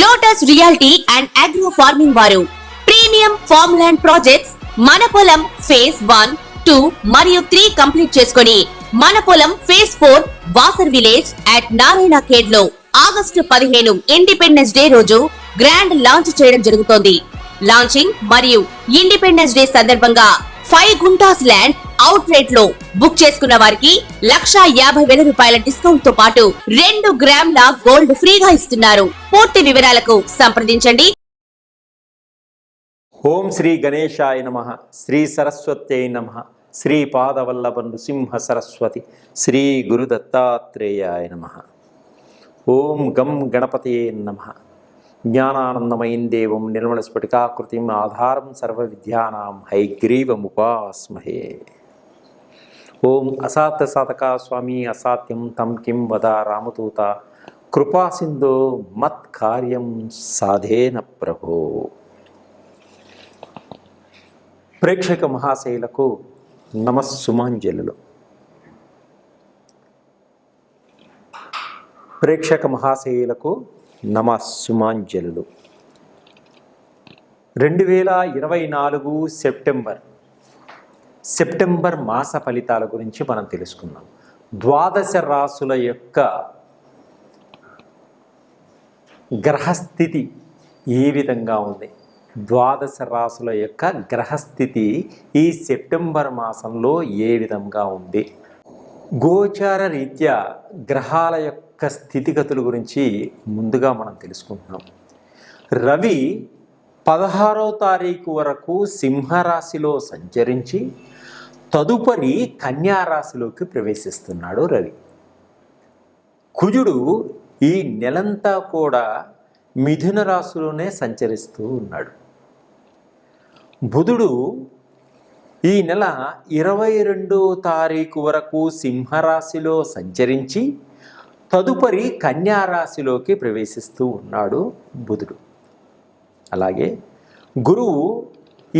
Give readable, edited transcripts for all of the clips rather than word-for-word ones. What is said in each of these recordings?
Lotus reality and agro farming వారు premium farm land projects మన పొలం ఫేజ్ 1, 2 మరియు 3 కంప్లీట్ చేసుకొని మన పొలం phase 4 Wasar village at Narayana Khed లో ఆగస్టు 15 ఇండిపెండెన్స్ డే రోజు గ్రాండ్ లాంచ్ చేయడం జరుగుతోంది. లాంచింగ్ మరియు ఇండిపెండెన్స్ డే సందర్భంగా 5 గుంటాస్ ల్యాండ్ అవుట్ రేట్ లో బుక్ చేసుకున్న వారికి 1,50,000 రూపాయల డిస్కౌంట్ తో పాటు 2 గ్రాముల గోల్డ్ ఫ్రీగా ఇస్తున్నారు. పూర్తి వివరాలకు సంప్రదించండి. ఓం శ్రీ గణేశాయ నమః, శ్రీ సరస్వత్యై నమః, శ్రీ పాదవల్లభ నృసింహ సరస్వతి, శ్రీ గురు దత్తాత్రేయాయ నమః. ఓం గం గణపతయే నమః. జ్ఞానానందమయం దేవం నిర్మలస్ఫటికాకృతిం ఆధారం సర్వ విద్యానాం హైగ్రీవముపాస్మహే. ఓం అసాధ్య సాధకా స్వామి అసాధ్యం తం కిం వద రామదూత కృపాసింధో మత్ కార్యం సాధేన ప్రభో. ప్రేక్షక మహాశైలకు నమస్సుమాంజలులు. ప్రేక్షక మహాశైలకు నమస్సుమాంజలులు. 2024 సెప్టెంబర్ మాస ఫలితాల గురించి మనం తెలుసుకుందాం. ద్వాదశ రాసుల యొక్క గ్రహస్థితి ఏ విధంగా ఉంది, ద్వాదశ రాసుల యొక్క గ్రహస్థితి ఈ సెప్టెంబర్ మాసంలో ఏ విధంగా ఉంది, గోచార రీత్యా గ్రహాల యొక్క స్థితిగతుల గురించి ముందుగా మనం తెలుసుకుంటున్నాం. రవి 16వ తారీఖు వరకు సింహరాశిలో సంచరించి తదుపరి కన్యారాశిలోకి ప్రవేశిస్తున్నాడు రవి. కుజుడు ఈ నెలంతా కూడా మిథున రాశిలోనే సంచరిస్తూ ఉన్నాడు. బుధుడు ఈ నెల 22వ తారీఖు వరకు సింహరాశిలో సంచరించి తదుపరి కన్యారాశిలోకి ప్రవేశిస్తూ ఉన్నాడు బుధుడు. అలాగే గురువు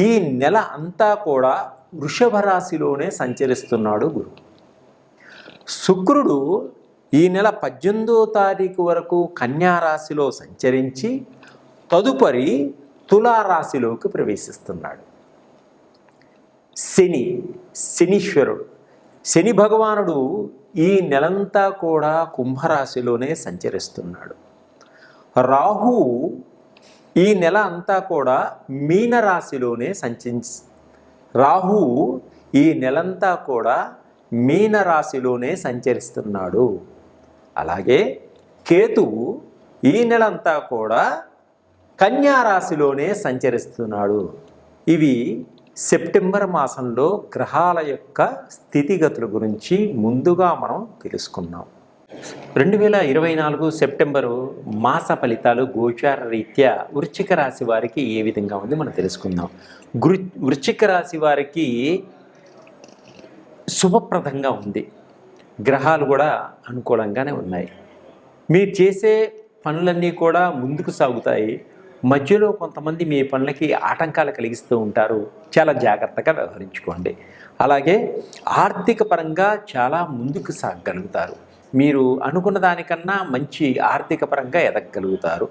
ఈ నెల అంతా కూడా వృషభ రాశిలోనే సంచరిస్తున్నాడు గురువు. శుక్రుడు ఈ నెల 18వ తారీఖు వరకు కన్యారాశిలో సంచరించి తదుపరి తులారాశిలోకి ప్రవేశిస్తున్నాడు. శనీశ్వరుడు శని భగవానుడు ఈ నెలంతా కూడా కుంభరాశిలోనే సంచరిస్తున్నాడు. రాహువు ఈ నెల అంతా కూడా మీనరాశిలోనే మీనరాశిలోనే సంచరిస్తున్నాడు. అలాగే కేతువు ఈ నెలంతా కూడా కన్యారాశిలోనే సంచరిస్తున్నాడు. ఇవి సెప్టెంబర్ మాసంలో గ్రహాల యొక్క స్థితిగతుల గురించి ముందుగా మనం తెలుసుకున్నాం. 2024 సెప్టెంబరు మాస ఫలితాలు గోచార రీత్యా వృశ్చిక రాశి వారికి ఏ విధంగా ఉంది మనం తెలుసుకుందాం. వృశ్చిక రాశి వారికి శుభప్రదంగా ఉంది. గ్రహాలు కూడా అనుకూలంగానే ఉన్నాయి. మీరు చేసే పనులన్నీ కూడా ముందుకు సాగుతాయి. మధ్యలో కొంతమంది మీ పనులకి ఆటంకాలు కలిగిస్తూ ఉంటారు. చాలా జాగ్రత్తగా వ్యవహరించుకోండి. అలాగే ఆర్థిక పరంగా చాలా ముందుకు సాగగలుగుతారు. మీరు అనుకున్న దానికన్నా మంచి ఆర్థిక పరంగా ఎదగగలుగుతారు.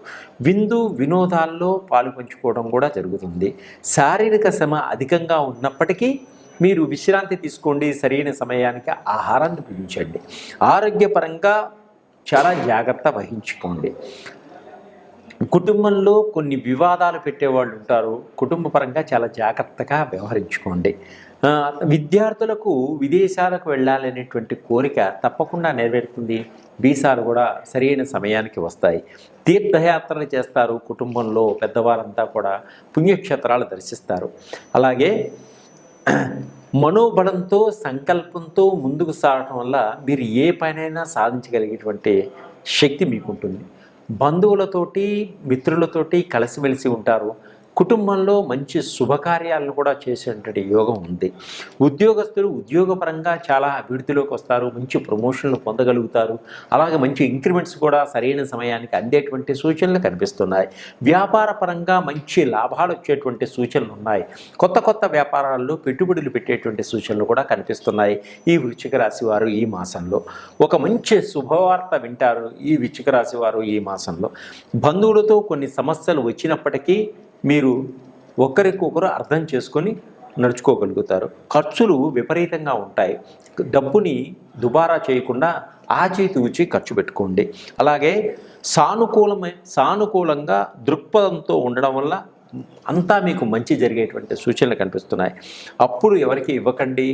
విందు వినోదాల్లో పాలు పంచుకోవడం కూడా జరుగుతుంది. శారీరక శ్రమ అధికంగా ఉన్నప్పటికీ మీరు విశ్రాంతి తీసుకోండి. సరైన సమయానికి ఆహారాన్ని భుజించండి. ఆరోగ్యపరంగా చాలా జాగ్రత్త వహించుకోండి. కుటుంబంలో కొన్ని వివాదాలు పెట్టేవాళ్ళు ఉంటారు. కుటుంబ పరంగా చాలా జాగ్రత్తగా వ్యవహరించుకోండి. విద్యార్థులకు విదేశాలకు వెళ్ళాలనేటువంటి కోరిక తప్పకుండా నెరవేరుతుంది. వీసాలు కూడా సరైన సమయానికి వస్తాయి. తీర్థయాత్రలు చేస్తారు. కుటుంబంలో పెద్దవారంతా కూడా పుణ్యక్షేత్రాలు దర్శిస్తారు. అలాగే మనోబలంతో సంకల్పంతో ముందుకు సాగడం వల్ల మీరు ఏ పనైనా సాధించగలిగేటువంటి శక్తి మీకుంటుంది. బంధువులతోటి మిత్రులతోటి కలిసిమెలిసి ఉంటారు. కుటుంబంలో మంచి శుభకార్యాలను కూడా చేసేటువంటి యోగం ఉంది. ఉద్యోగస్తులు ఉద్యోగపరంగా చాలా అభివృద్ధిలోకి వస్తారు, మంచి ప్రమోషన్లు పొందగలుగుతారు. అలాగే మంచి ఇంక్రిమెంట్స్ కూడా సరైన సమయానికి అందేటువంటి సూచనలు కనిపిస్తున్నాయి. వ్యాపార పరంగా మంచి లాభాలు వచ్చేటువంటి సూచనలు ఉన్నాయి. కొత్త కొత్త వ్యాపారాల్లో పెట్టుబడులు పెట్టేటువంటి సూచనలు కూడా కనిపిస్తున్నాయి. ఈ వృశ్చిక రాశి వారు ఈ మాసంలో ఒక మంచి శుభవార్త వింటారు. ఈ వృశ్చిక రాశి వారు ఈ మాసంలో బంధువులతో కొన్ని సమస్యలు వచ్చినప్పటికీ మీరు ఒకరికొకరు అర్థం చేసుకొని నడుచుకోగలుగుతారు. ఖర్చులు విపరీతంగా ఉంటాయి. డబ్బుని దుబారా చేయకుండా ఆచితూచి ఖర్చు పెట్టుకోండి. అలాగే సానుకూలంగా దృక్పథంతో ఉండడం వల్ల అంతా మీకు మంచి జరిగేటువంటి సూచనలు కనిపిస్తున్నాయి. అప్పులు ఎవరికి ఇవ్వకండి,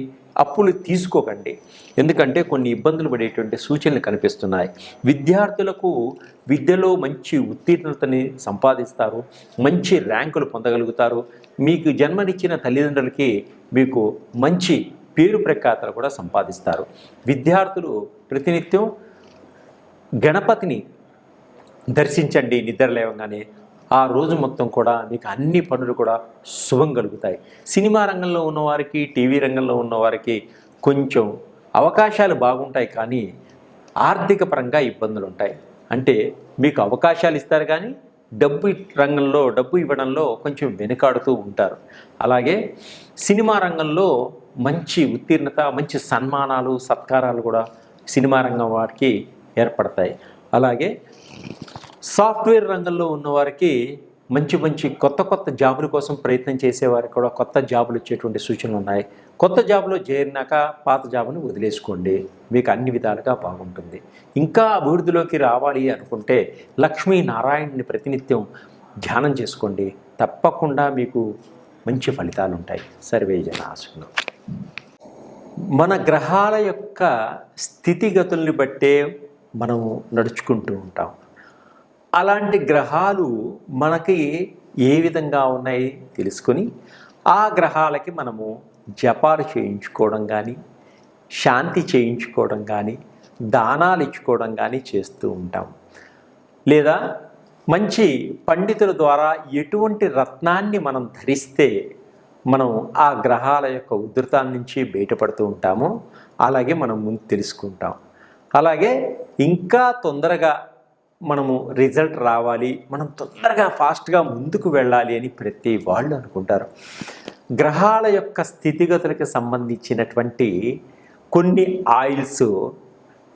అప్పులు తీసుకోకండి. ఎందుకంటే కొన్ని ఇబ్బందులు పడేటువంటి సూచనలు కనిపిస్తున్నాయి. విద్యార్థులకు విద్యలో మంచి ఉత్తీర్ణతని సంపాదిస్తారు, మంచి ర్యాంకులు పొందగలుగుతారు. మీకు జన్మనిచ్చిన తల్లిదండ్రులకి మీకు మంచి పేరు ప్రఖ్యాతలు కూడా సంపాదిస్తారు. విద్యార్థులు ప్రతినిత్యం గణపతిని దర్శించండి. నిద్ర లేవగానే ఆ రోజు మొత్తం కూడా మీకు అన్ని పనులు కూడా శుభం కలుగుతాయి. సినిమా రంగంలో ఉన్నవారికి, టీవీ రంగంలో ఉన్నవారికి కొంచెం అవకాశాలు బాగుంటాయి, కానీ ఆర్థిక పరంగా ఇబ్బందులు ఉంటాయి. అంటే మీకు అవకాశాలు ఇస్తారు కానీ డబ్బు ఇవ్వడంలో కొంచెం వెనుకాడుతూ ఉంటారు. అలాగే సినిమా రంగంలో మంచి ఉత్తీర్ణత, మంచి సన్మానాలు, సత్కారాలు కూడా సినిమా రంగం వారికి ఏర్పడతాయి. అలాగే సాఫ్ట్వేర్ రంగంలో ఉన్నవారికి మంచి కొత్త జాబుల కోసం ప్రయత్నం చేసేవారికి కూడా కొత్త జాబులు వచ్చేటువంటి సూచనలు ఉన్నాయి. కొత్త జాబులో చేరినాక పాత జాబుని వదిలేసుకోండి, మీకు అన్ని విధాలుగా బాగుంటుంది. ఇంకా అభివృద్ధిలోకి రావాలి అనుకుంటే లక్ష్మీనారాయణని ప్రతినిత్యం ధ్యానం చేసుకోండి, తప్పకుండా మీకు మంచి ఫలితాలు ఉంటాయి. సర్వే జనాసును. మన గ్రహాల యొక్క స్థితిగతుల్ని బట్టే మనం నడుచుకుంటూ ఉంటాం. అలాంటి గ్రహాలు మనకి ఏ విధంగా ఉన్నాయి తెలుసుకొని ఆ గ్రహాలకి మనము జపాలు చేయించుకోవడం కానీ, శాంతి చేయించుకోవడం కానీ, దానాలు ఇచ్చుకోవడం కానీ చేస్తూ ఉంటాం. లేదా మంచి పండితుల ద్వారా ఎటువంటి రత్నాన్ని మనం ధరిస్తే మనం ఆ గ్రహాల యొక్క ఉధృతాల నుంచి బయటపడుతూ ఉంటామో అలాగే మనం ముందు తెలుసుకుంటాం. అలాగే ఇంకా తొందరగా మనము రిజల్ట్ రావాలి, మనం తొందరగా ఫాస్ట్గా ముందుకు వెళ్ళాలి అని ప్రతి వాళ్ళు అనుకుంటారు. గ్రహాల యొక్క స్థితిగతులకు సంబంధించినటువంటి కొన్ని ఆయిల్స్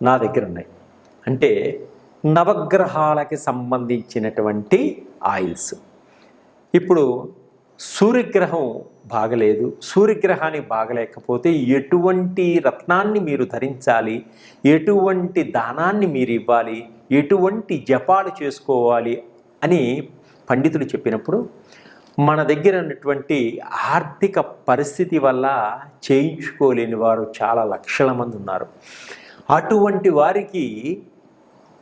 నా దగ్గర ఉన్నాయి. అంటే నవగ్రహాలకి సంబంధించినటువంటి ఆయిల్స్. ఇప్పుడు సూర్యగ్రహం బాగలేదు, సూర్యగ్రహానికి బాగలేకపోతే ఎటువంటి రత్నాన్ని మీరు ధరించాలి, ఎటువంటి దానాన్ని మీరు ఇవ్వాలి, ఎటువంటి జపాలు చేసుకోవాలి అని పండితులు చెప్పినప్పుడు మన దగ్గర ఉన్నటువంటి ఆర్థిక పరిస్థితి వల్ల చేయించుకోలేని వారు చాలా లక్షల మంది ఉన్నారు. అటువంటి వారికి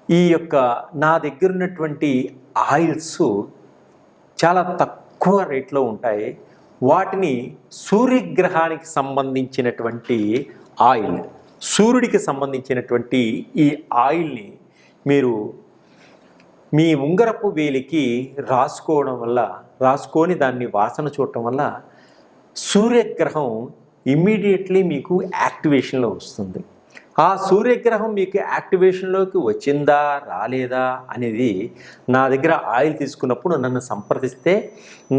ఈ యొక్క నా దగ్గర ఉన్నటువంటి ఆయిల్స్ చాలా తక్కువ రేట్లో ఉంటాయి. వాటిని సూర్యగ్రహానికి సంబంధించినటువంటి ఆయిల్, సూర్యుడికి సంబంధించినటువంటి ఈ ఆయిల్ని మీరు మీ ఉంగరపు వేలికి రాసుకొని దాన్ని వాసన చూడటం వల్ల సూర్యగ్రహం ఇమ్మీడియట్లీ మీకు యాక్టివేషన్లో వస్తుంది. ఆ సూర్యగ్రహం మీకు యాక్టివేషన్లోకి వచ్చిందా రాలేదా అనేది నా దగ్గర ఆయిల్ తీసుకున్నప్పుడు నన్ను సంప్రదిస్తే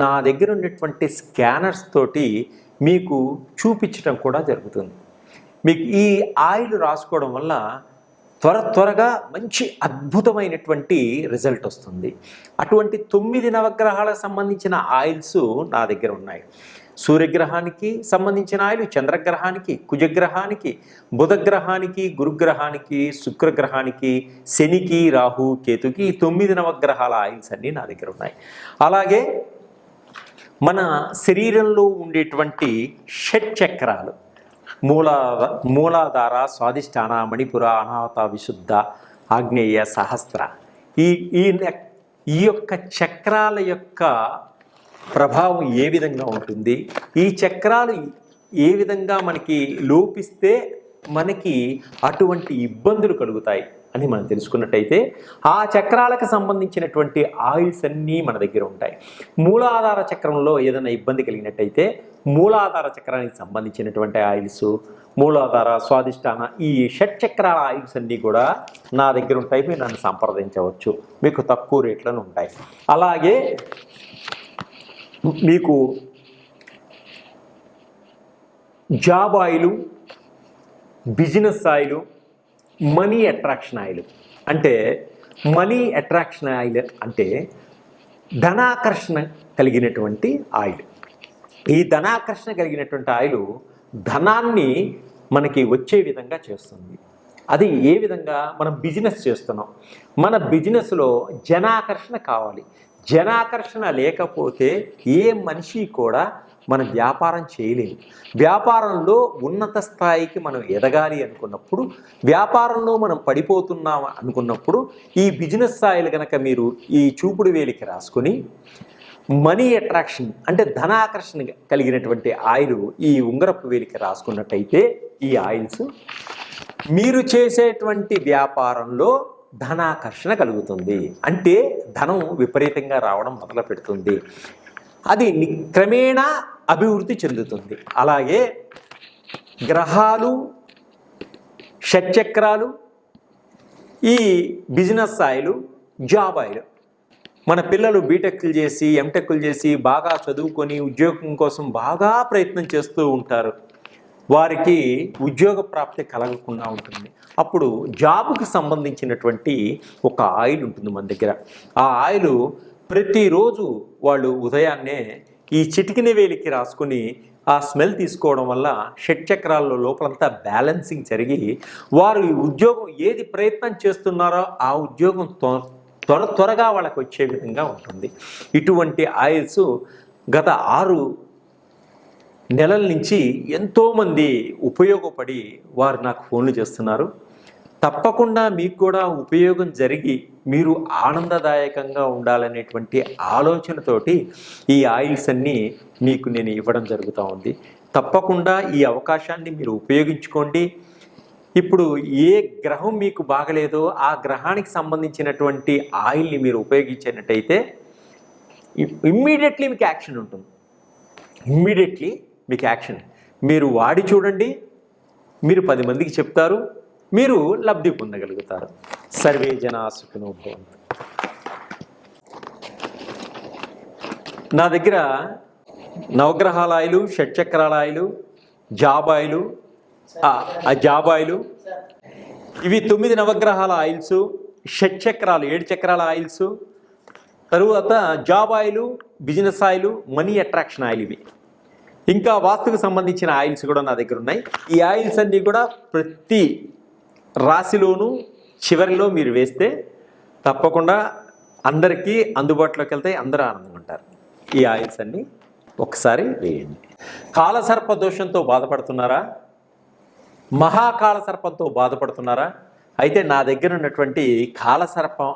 నా దగ్గర ఉన్నటువంటి స్కానర్స్ తోటి మీకు చూపించడం కూడా జరుగుతుంది. మీకు ఈ ఆయిల్ రాసుకోవడం వల్ల త్వరగా మంచి అద్భుతమైనటువంటి రిజల్ట్ వస్తుంది. అటువంటి 9 నవగ్రహాలకు సంబంధించిన ఆయిల్స్ నా దగ్గర ఉన్నాయి. సూర్యగ్రహానికి సంబంధించిన ఆయిల్, చంద్రగ్రహానికి, కుజగ్రహానికి, బుధగ్రహానికి, గురుగ్రహానికి, శుక్రగ్రహానికి, శనికి, రాహు, కేతుకి 9 నవగ్రహాల ఆయిల్స్ అన్నీ నా దగ్గర ఉన్నాయి. అలాగే మన శరీరంలో ఉండేటువంటి షట్చక్రాలు, మూలాధార, స్వాదిష్టాన, మణిపుర, అనాహత, విశుద్ధ, ఆగ్నేయ, సహస్ర, ఈ యొక్క చక్రాల యొక్క ప్రభావం ఏ విధంగా ఉంటుంది, ఈ చక్రాలు ఏ విధంగా మనకి లోపిస్తే మనకి అటువంటి ఇబ్బందులు కలుగుతాయి అని మనం తెలుసుకున్నట్టయితే ఆ చక్రాలకు సంబంధించినటువంటి ఆయిల్స్ అన్నీ మన దగ్గర ఉంటాయి. మూలాధార చక్రంలో ఏదైనా ఇబ్బంది కలిగినట్టయితే మూలాధార చక్రానికి సంబంధించినటువంటి ఆయిల్స్, మూలాధార, స్వాదిష్టాన, ఈ షట్చక్రాల ఆయిల్స్ అన్నీ కూడా నా దగ్గర ఉంటాయి. మీరు నన్ను సంప్రదించవచ్చు, మీకు తక్కువ రేట్లను ఉంటాయి. అలాగే మీకు job oil, business oil, money attraction oil. అంటే మనీ అట్రాక్షన్ ఆయిల్ అంటే ధనాకర్షణ కలిగినటువంటి ఆయిల్. ఈ ధనాకర్షణ కలిగినటువంటి ఆయిల్ ధనాన్ని మనకి వచ్చే విధంగా చేస్తుంది. అది ఏ విధంగా? మనం బిజినెస్ చేస్తున్నాం, మన బిజినెస్లో జనాకర్షణ కావాలి. జనాకర్షణ లేకపోతే ఏ మనిషి కూడా మనం వ్యాపారం చేయలేము. వ్యాపారంలో ఉన్నత స్థాయికి మనం ఎదగాలి అనుకున్నప్పుడు, వ్యాపారంలో మనం పడిపోతున్నాం అనుకున్నప్పుడు ఈ బిజినెస్ ఆయిల్ కనుక మీరు ఈ చూపుడు వేలికి రాసుకొని మనీ అట్రాక్షన్ అంటే ధనాకర్షణ కలిగినటువంటి ఆయిల్ ఈ ఉంగరపు వేలికి రాసుకున్నట్టయితే ఈ ఆయిల్స్ మీరు చేసేటువంటి వ్యాపారంలో ధనాకర్షణ కలుగుతుంది. అంటే ధనం విపరీతంగా రావడం మొదలు పెడుతుంది. అది క్రమేణా అభివృద్ధి చెందుతుంది. అలాగే గ్రహాలు, షట్చక్రాలు, ఈ బిజినెస్ ఆయిల్, జాబ్ ఆయిల్. మన పిల్లలు బీటెక్లు చేసి, ఎంటెక్లు చేసి బాగా చదువుకొని ఉద్యోగం కోసం బాగా ప్రయత్నం చేస్తూ ఉంటారు. వారికి ఉద్యోగ ప్రాప్తి కలగకుండా ఉంటుంది. అప్పుడు జాబ్కి సంబంధించినటువంటి ఒక ఆయిల్ ఉంటుంది మన దగ్గర. ఆ ఆయిల్ ప్రతిరోజు వాళ్ళు ఉదయాన్నే ఈ చిటికిన వేలికి రాసుకుని ఆ స్మెల్ తీసుకోవడం వల్ల షట్చక్రాల్లో లోపలంతా బ్యాలెన్సింగ్ జరిగి వారు ఉద్యోగం ఏది ప్రయత్నం చేస్తున్నారో ఆ ఉద్యోగం త్వరగా వాళ్ళకి వచ్చే విధంగా ఉంటుంది. ఇటువంటి ఆయిల్స్ గత 6 నెలల నుంచి ఎంతోమంది ఉపయోగపడి వారు నాకు ఫోన్లు చేస్తున్నారు. తప్పకుండా మీకు కూడా ఉపయోగం జరిగి మీరు ఆనందదాయకంగా ఉండాలనేటువంటి ఆలోచనతోటి ఈ ఆయిల్స్ అన్నీ మీకు నేను ఇవ్వడం జరుగుతూ ఉంది. తప్పకుండా ఈ అవకాశాన్ని మీరు ఉపయోగించుకోండి. ఇప్పుడు ఏ గ్రహం మీకు బాగలేదో ఆ గ్రహానికి సంబంధించినటువంటి ఆయిల్ని మీరు ఉపయోగించినట్టయితే ఇమ్మీడియట్లీ మీకు యాక్షన్ ఉంటుంది. ఇమ్మీడియట్లీ మీకు యాక్షన్. మీరు వాడి చూడండి, మీరు 10 మందికి చెప్తారు, మీరు లబ్ధి పొందగలుగుతారు. సర్వే జనా సుఖినో భవంతు. నా దగ్గర నవగ్రహాల ఆయిలు, షట్చక్రాల oil, job oil, job oil, ఇవి 9 నవగ్రహాల ఆయిల్స్, షట్చక్రాలు 7 చక్రాల ఆయిల్స్, తరువాత job oil, business oil, money attraction oil. ఇవి ఇంకా వాస్తుకు సంబంధించిన ఆయిల్స్ కూడా నా దగ్గర ఉన్నాయి. ఈ ఆయిల్స్ అన్నీ కూడా ప్రతి రాశిలోనూ చివరిలో మీరు వేస్తే తప్పకుండా అందరికీ అందుబాటులోకి వెళ్తాయి, అందరూ ఆనందంగా ఉంటారు. ఈ ఆయిల్స్ అన్నీ ఒకసారి వేయండి. కాలసర్ప దోషంతో బాధపడుతున్నారా? మహాకాల సర్పంతో బాధపడుతున్నారా? అయితే నా దగ్గర ఉన్నటువంటి కాలసర్పం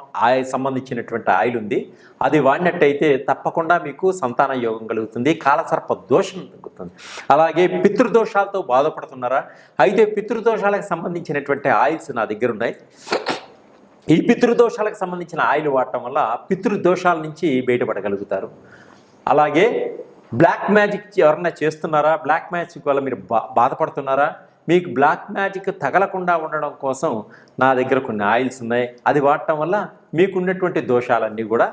సంబంధించినటువంటి ఆయిల్ ఉంది. అది వాడినట్టయితే తప్పకుండా మీకు సంతాన యోగం కలుగుతుంది, కాలసర్ప దోషం తగ్గుతుంది. అలాగే పితృదోషాలతో బాధపడుతున్నారా? అయితే పితృదోషాలకు సంబంధించినటువంటి ఆయిల్స్ నా దగ్గర ఉన్నాయి. ఈ పితృదోషాలకు సంబంధించిన ఆయిల్ వాడటం వల్ల పితృదోషాల నుంచి బయటపడగలుగుతారు. అలాగే బ్లాక్ మ్యాజిక్ ఎవరన్నా చేస్తున్నారా? బ్లాక్ మ్యాజిక్ వల్ల మీరు బాధపడుతున్నారా? మీకు బ్లాక్ మ్యాజిక్ తగలకుండా ఉండడం కోసం నా దగ్గర కొన్ని ఆయిల్స్ ఉన్నాయి. అది వాడటం వల్ల మీకు ఉన్నటువంటి దోషాలన్నీ కూడా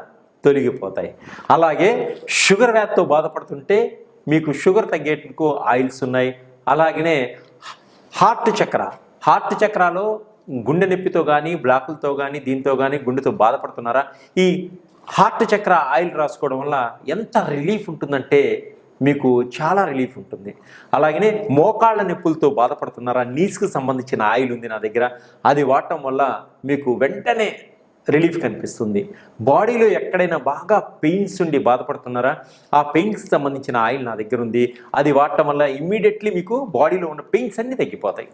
తొలగిపోతాయి. అలాగే షుగర్ వ్యాధితో బాధపడుతుంటే మీకు షుగర్ తగ్గేందుకు ఆయిల్స్ ఉన్నాయి. అలాగనే హార్ట్ చక్రాలో గుండె నొప్పితో కానీ, బ్లాకులతో కానీ, దీంతో కానీ గుండెతో బాధపడుతున్నారా? ఈ హార్ట్ చక్ర ఆయిల్ రాసుకోవడం వల్ల ఎంత రిలీఫ్ ఉంటుందంటే మీకు చాలా రిలీఫ్ ఉంటుంది. అలాగనే మోకాళ్ళ నొప్పులతో బాధపడుతున్నారా? నీస్కి సంబంధించిన ఆయిల్ ఉంది నా దగ్గర. అది వాడటం వల్ల మీకు వెంటనే రిలీఫ్ కనిపిస్తుంది. బాడీలో ఎక్కడైనా బాగా పెయిన్స్ ఉండి బాధపడుతున్నారా? ఆ పెయిన్స్కి సంబంధించిన ఆయిల్ నా దగ్గర ఉంది. అది వాడటం వల్ల ఇమ్మీడియట్లీ మీకు బాడీలో ఉన్న పెయిన్స్ అన్నీ తగ్గిపోతాయి.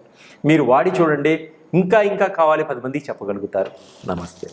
మీరు వాడి చూడండి. ఇంకా కావాలి 10 మందికి చెప్పగలుగుతారు. నమస్తే.